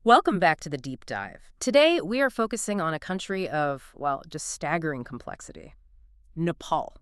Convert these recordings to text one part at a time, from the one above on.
Welcome back to the deep dive. Today, we are focusing on a country of, well, just staggering complexity. Nepal.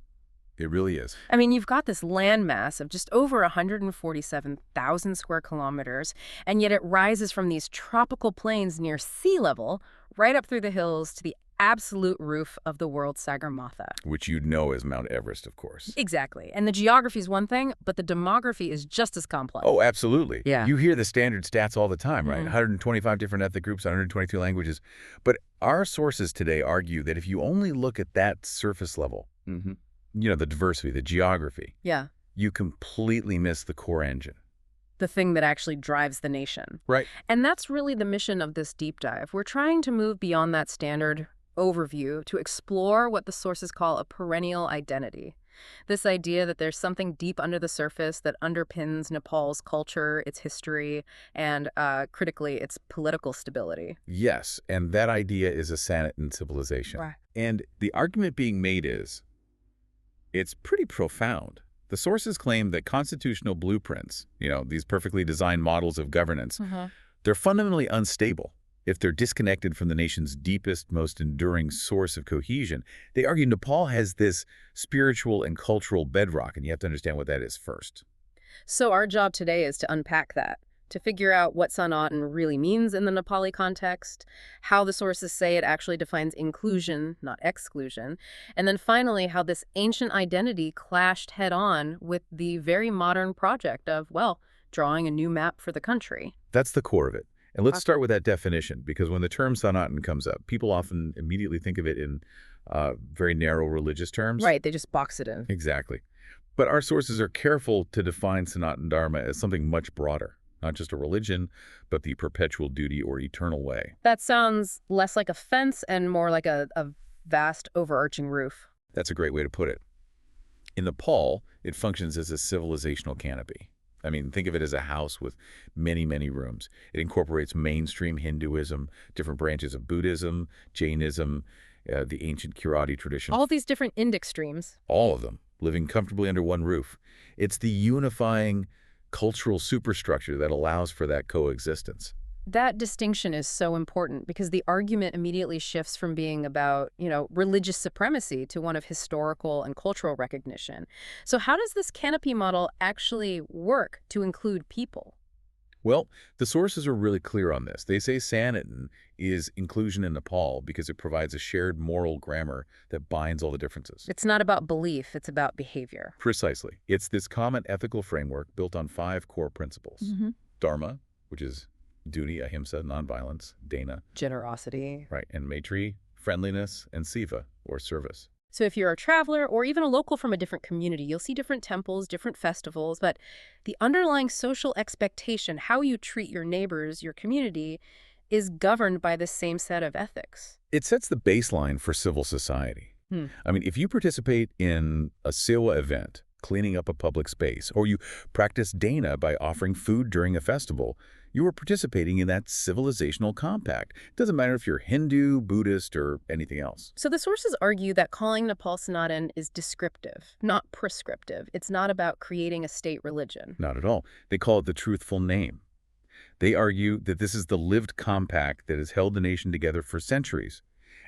It really is. I mean, you've got this landmass of just over 147,000 square kilometers, and yet it rises from these tropical plains near sea level right up through the hills to the absolute roof of the world's Sagarmatha. Which you'd know is Mount Everest, of course. Exactly. And the geography is one thing, but the demography is just as complex. Oh, absolutely. Yeah. You hear the standard stats all the time, right? Mhm. 125 different ethnic groups, 122 languages. But our sources today argue that if you only look at that surface level, the diversity, the geography, Yeah. you completely miss the core engine. The thing that actually drives the nation. Right. And that's really the mission of this deep dive. We're trying to move beyond that standard overview to explore what the sources call a perennial identity. This idea that there's something deep under the surface that underpins Nepal's culture, its history, and critically, its political stability. Yes, and that idea is a Sanatan civilization. Right. And the argument being made is, it's pretty profound. The sources claim that constitutional blueprints, these perfectly designed models of governance, they're fundamentally unstable if they're disconnected from the nation's deepest, most enduring source of cohesion. They argue Nepal has this spiritual and cultural bedrock, and you have to understand what that is first. So our job today is to unpack that, to figure out what Sanatan really means in the Nepali context, how the sources say it actually defines inclusion, not exclusion, and then finally how this ancient identity clashed head-on with the very modern project of, well, drawing a new map for the country. That's the core of it. And let's start with that definition, because when the term Sanatan comes up, people often immediately think of it in very narrow religious terms. Right, they just box it in. Exactly. But our sources are careful to define Sanatan Dharma as something much broader, not just a religion, but the perpetual duty or eternal way. That sounds less like a fence and more like a vast overarching roof. That's a great way to put it. In Nepal, it functions as a civilizational canopy. I mean, think of it as a house with many, many rooms. It incorporates mainstream Hinduism, different branches of Buddhism, Jainism, the ancient Kirati tradition. All these different Indic streams. All of them, living comfortably under one roof. It's the unifying cultural superstructure that allows for that coexistence. That distinction is so important because the argument immediately shifts from being about, religious supremacy to one of historical and cultural recognition. So how does this canopy model actually work to include people? Well, the sources are really clear on this. They say Sanatan is inclusion in Nepal because it provides a shared moral grammar that binds all the differences. It's not about belief, it's about behavior. Precisely. It's this common ethical framework built on 5 core principles. Dharma, which is duty, ahimsa, nonviolence; dana, Generosity. right, and maitri, friendliness; and siva, or service. So if you're a traveler or even a local from a different community, you'll see different temples, different festivals, but the underlying social expectation, how you treat your neighbors, your community, is governed by the same set of ethics. It sets the baseline for civil society. I mean, if you participate in a sewa event, cleaning up a public space, or you practice dana by offering food during a festival, you are participating in that civilizational compact. It doesn't matter if you're Hindu, Buddhist, or anything else. So the sources argue that calling Nepal Sanatan is descriptive, not prescriptive. It's not about creating a state religion. Not at all. They call it the truthful name. They argue that this is the lived compact that has held the nation together for centuries.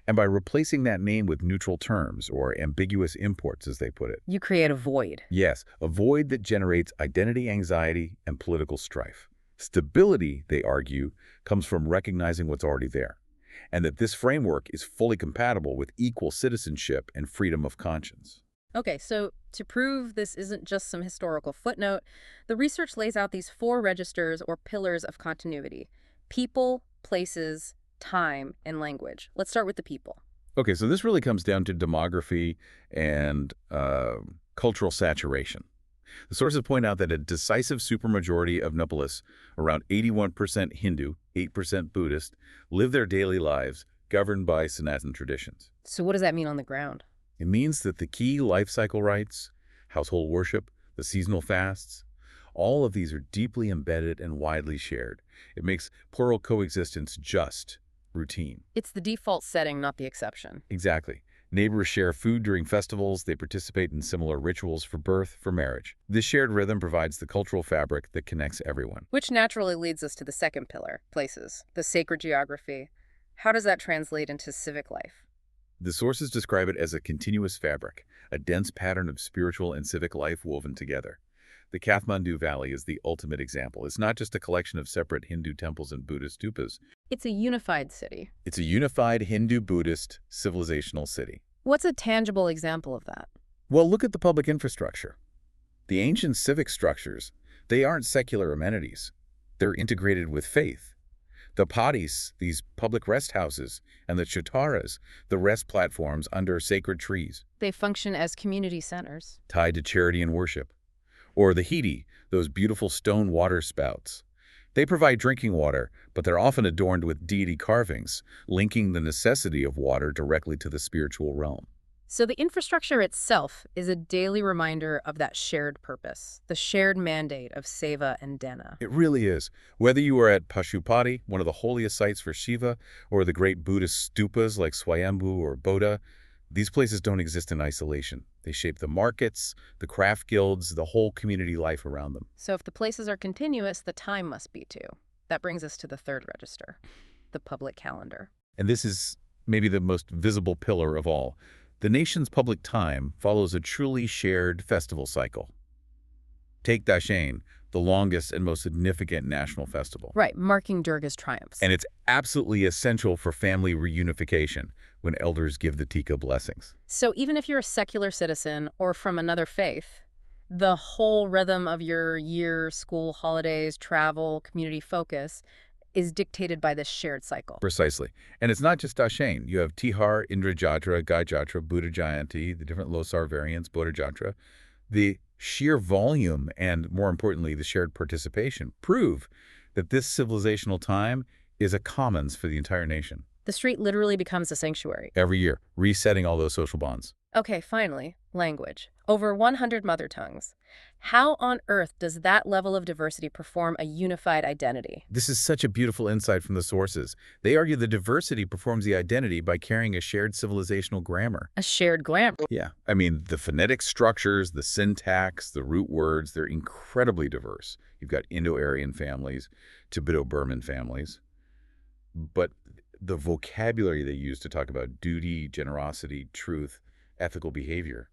And by replacing that name with neutral terms, or ambiguous imports, as they put it. You create a void. Yes, a void that generates identity anxiety and political strife. Stability, they argue, comes from recognizing what's already there, and that this framework is fully compatible with equal citizenship and freedom of conscience. Okay, so to prove this isn't just some historical footnote, the research lays out these 4 registers or pillars of continuity: people, places, time, and language. Let's start with the people. Okay, so this really comes down to demography and cultural saturation. The sources point out that a decisive supermajority of Nepalese, around 81% Hindu, 8% Buddhist, live their daily lives governed by Sanatan traditions. So what does that mean on the ground? It means that the key life cycle rites, household worship, the seasonal fasts, all of these are deeply embedded and widely shared. It makes plural coexistence just routine. It's the default setting, not the exception. Exactly. Neighbors share food during festivals. They participate in similar rituals for birth, for marriage. This shared rhythm provides the cultural fabric that connects everyone. Which naturally leads us to the second pillar, places, the sacred geography. How does that translate into civic life? The sources describe it as a continuous fabric, a dense pattern of spiritual and civic life woven together. The Kathmandu Valley is the ultimate example. It's not just a collection of separate Hindu temples and Buddhist stupas. It's a unified city. It's a unified Hindu-Buddhist civilizational city. What's a tangible example of that? Well, look at the public infrastructure. The ancient civic structures, they aren't secular amenities. They're integrated with faith. The padis, these public rest houses, and the chataras, the rest platforms under sacred trees, They function as community centers. tied to charity and worship. Or the hidi, those beautiful stone water spouts. They provide drinking water, but they're often adorned with deity carvings, linking the necessity of water directly to the spiritual realm. So the infrastructure itself is a daily reminder of that shared purpose, the shared mandate of seva and dana. It really is. Whether you are at Pashupati, one of the holiest sites for Shiva, or the great Buddhist stupas like Swayambhu or Bodha, these places don't exist in isolation. They shape the markets, the craft guilds, the whole community life around them. So if the places are continuous, the time must be too. That brings us to the third register, the public calendar. And this is maybe the most visible pillar of all. The nation's public time follows a truly shared festival cycle. Take Dashain, the longest and most significant national festival. Right, marking Durga's triumphs. And it's absolutely essential for family reunification when elders give the Tika blessings. So even if you're a secular citizen or from another faith, the whole rhythm of your year, school, holidays, travel, community focus is dictated by this shared cycle. Precisely. And it's not just Dashain. You have Tihar, Indra Jatra, Gai Jatra, Buddha Jayanti, the different Losar variants, Bodha Jatra. The sheer volume and, more importantly, the shared participation prove that this civilizational time is a commons for the entire nation. The street literally becomes a sanctuary. Every year, resetting all those social bonds. Okay, finally, language. Over 100 mother tongues. How on earth does that level of diversity perform a unified identity? This is such a beautiful insight from the sources. They argue the diversity performs the identity by carrying a shared civilizational grammar. A shared grammar. Yeah, I mean, the phonetic structures, the syntax, the root words, they're incredibly diverse. You've got Indo-Aryan families, Tibeto-Burman families. But the vocabulary they use to talk about duty, generosity, truth, ethical behavior,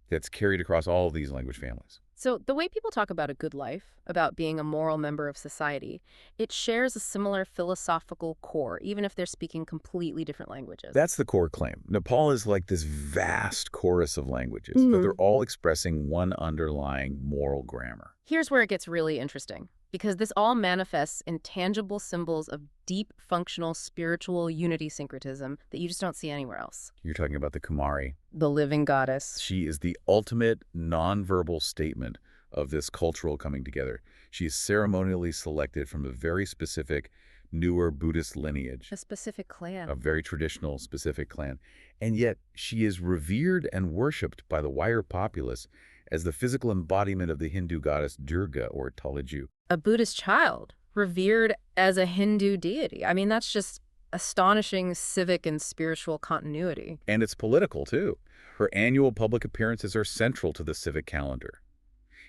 that's carried across all of these language families. So the way people talk about a good life, about being a moral member of society, it shares a similar philosophical core, even if they're speaking completely different languages. That's the core claim. Nepal is like this vast chorus of languages, but they're all expressing one underlying moral grammar. Here's where it gets really interesting, because this all manifests in tangible symbols of deep, functional, spiritual unity syncretism that you just don't see anywhere else. You're talking about the Kumari. The living goddess. She is the ultimate nonverbal statement of this cultural coming together. She is ceremonially selected from a very specific, newer Buddhist lineage. A specific clan. A very traditional, specific clan. And yet, she is revered and worshipped by the wider populace as the physical embodiment of the Hindu goddess Durga, or Taliju. A Buddhist child, revered as a Hindu deity. I mean, that's just astonishing civic and spiritual continuity. And it's political, too. Her annual public appearances are central to the civic calendar.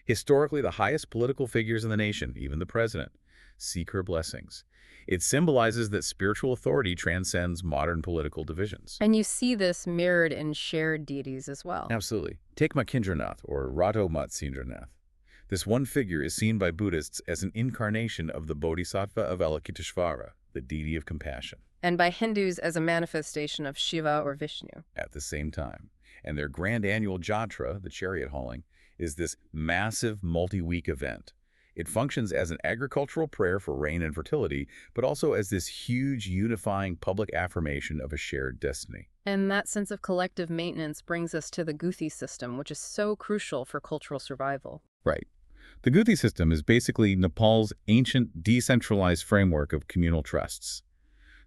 Historically, the highest political figures in the nation, even the president, seek her blessings. It symbolizes that spiritual authority transcends modern political divisions. And you see this mirrored in shared deities as well. Absolutely. Take Makindranath, or Rato Matsindranath. This one figure is seen by Buddhists as an incarnation of the Bodhisattva of Avalokiteshvara, the deity of compassion. And by Hindus as a manifestation of Shiva or Vishnu. At the same time. And their grand annual jatra, the chariot hauling, is this massive multi-week event. It functions as an agricultural prayer for rain and fertility, but also as this huge unifying public affirmation of a shared destiny. And that sense of collective maintenance brings us to the Guthi system, which is so crucial for cultural survival. Right. The Guthi system is basically Nepal's ancient decentralized framework of communal trusts.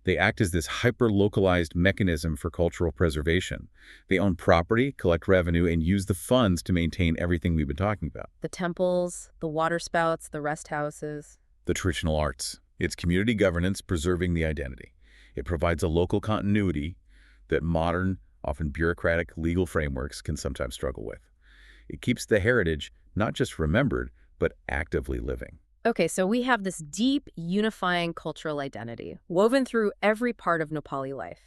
They act as this hyper-localized mechanism for cultural preservation. They own property, collect revenue, and use the funds to maintain everything we've been talking about. The temples, the water spouts, the rest houses. The traditional arts. It's community governance preserving the identity. It provides a local continuity that modern, often bureaucratic legal frameworks can sometimes struggle with. It keeps the heritage not just remembered, but actively living. Okay, so we have this deep, unifying cultural identity woven through every part of Nepali life.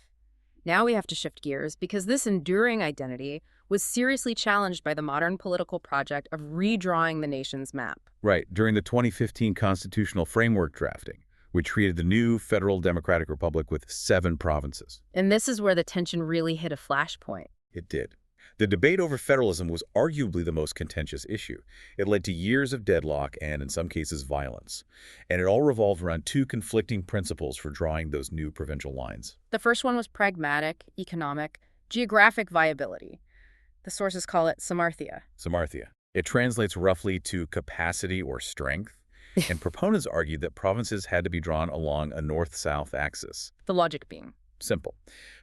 Now we have to shift gears because this enduring identity was seriously challenged by the modern political project of redrawing the nation's map. Right, during the 2015 constitutional framework drafting, which created the new Federal Democratic Republic with 7 provinces. And this is where the tension really hit a flashpoint. It did. The debate over federalism was arguably the most contentious issue. It led to years of deadlock and, in some cases, violence. And it all revolved around 2 conflicting principles for drawing those new provincial lines. The first one was pragmatic, economic, geographic viability. The sources call it samarthya. Samarthya. It translates roughly to capacity or strength, and proponents argued that provinces had to be drawn along a north-south axis. The logic being Simple.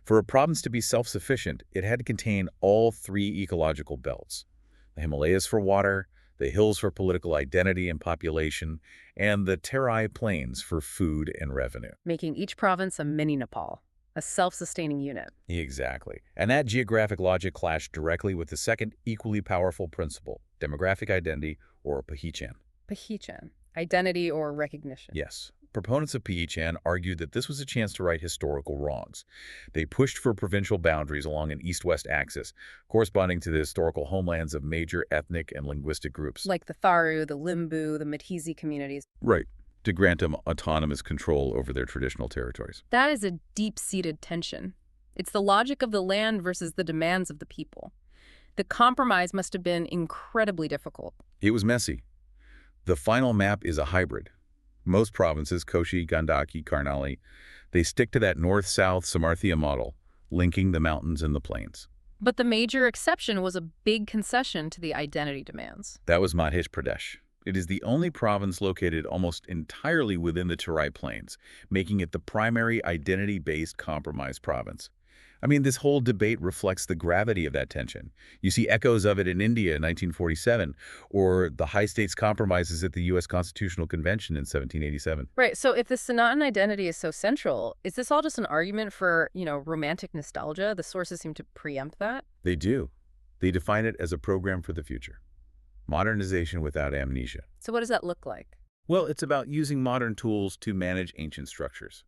For a province to be self-sufficient, it had to contain all 3 ecological belts: the Himalayas for water, the hills for political identity and population, and the Terai Plains for food and revenue. making each province a mini Nepal, a self-sustaining unit. Exactly. And that geographic logic clashed directly with the second equally powerful principle, demographic identity, or Pahichan. Pahichan, identity or recognition. Yes. Proponents of Pahichan argued that this was a chance to right historical wrongs. They pushed for provincial boundaries along an east-west axis, corresponding to the historical homelands of major ethnic and linguistic groups. Like the Tharu, the Limbu, the Madhesi communities. Right. To grant them autonomous control over their traditional territories. That is a deep-seated tension. It's the logic of the land versus the demands of the people. The compromise must have been incredibly difficult. It was messy. The final map is a hybrid. Most provinces, Koshi, Gandaki, Karnali, they stick to that north-south Samarthya model, linking the mountains and the plains. But the major exception was a big concession to the identity demands. That was Madhya Pradesh. It is the only province located almost entirely within the Terai Plains, making it the primary identity-based compromise province. I mean, this whole debate reflects the gravity of that tension. You see echoes of it in India in 1947, or the high stakes compromises at the U.S. Constitutional Convention in 1787. Right, so if the Sanatan identity is so central, is this all just an argument for, romantic nostalgia? The sources seem to preempt that. They do. They define it as a program for the future. Modernization without amnesia. So what does that look like? Well, it's about using modern tools to manage ancient structures.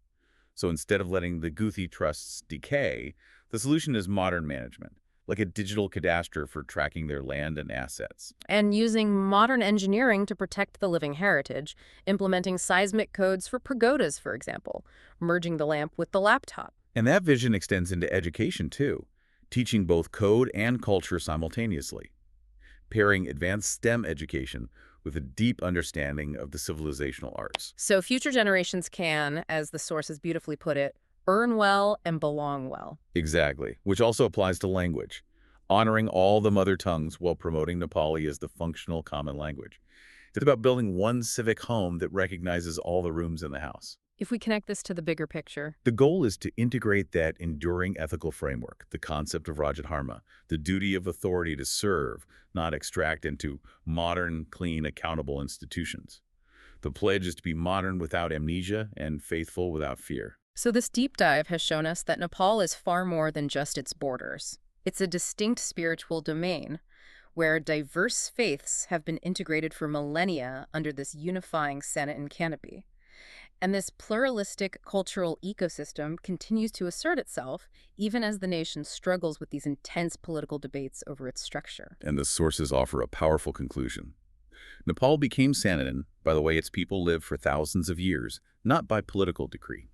So instead of letting the Guthi trusts decay, the solution is modern management, like a digital cadastre for tracking their land and assets. And using modern engineering to protect the living heritage, implementing seismic codes for pagodas, for example, merging the lamp with the laptop. And that vision extends into education, too, teaching both code and culture simultaneously, pairing advanced STEM education with a deep understanding of the civilizational arts. So future generations can, as the sources beautifully put it, earn well and belong well. Exactly, which also applies to language, honoring all the mother tongues while promoting Nepali as the functional common language. It's about building one civic home that recognizes all the rooms in the house. If we connect this to the bigger picture, The goal is to integrate that enduring ethical framework, the concept of Rajadharma, the duty of authority to serve, not extract, into modern, clean, accountable institutions. The pledge is to be modern without amnesia and faithful without fear. so this deep dive has shown us that Nepal is far more than just its borders. It's a distinct spiritual domain where diverse faiths have been integrated for millennia under this unifying Sanatan canopy. And this pluralistic cultural ecosystem continues to assert itself even as the nation struggles with these intense political debates over its structure. And the sources offer a powerful conclusion. Nepal became Sanatan by the way its people lived for thousands of years, not by political decree.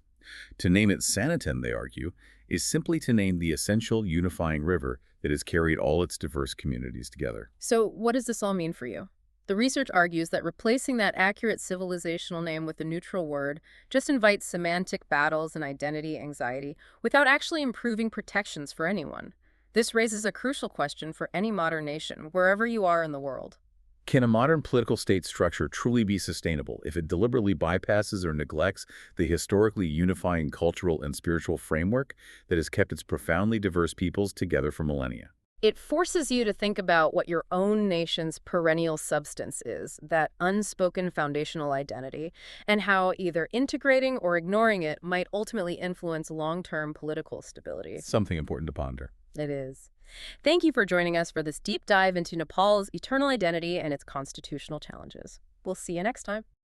To name it Sanatan, they argue, is simply to name the essential unifying river that has carried all its diverse communities together. So what does this all mean for you? The research argues that replacing that accurate civilizational name with a neutral word just invites semantic battles and identity anxiety without actually improving protections for anyone. This raises a crucial question for any modern nation, wherever you are in the world. Can a modern political state structure truly be sustainable if it deliberately bypasses or neglects the historically unifying cultural and spiritual framework that has kept its profoundly diverse peoples together for millennia? It forces you to think about what your own nation's perennial substance is, that unspoken foundational identity, and how either integrating or ignoring it might ultimately influence long-term political stability. Something important to ponder. It is. Thank you for joining us for this deep dive into Nepal's eternal identity and its constitutional challenges. We'll see you next time.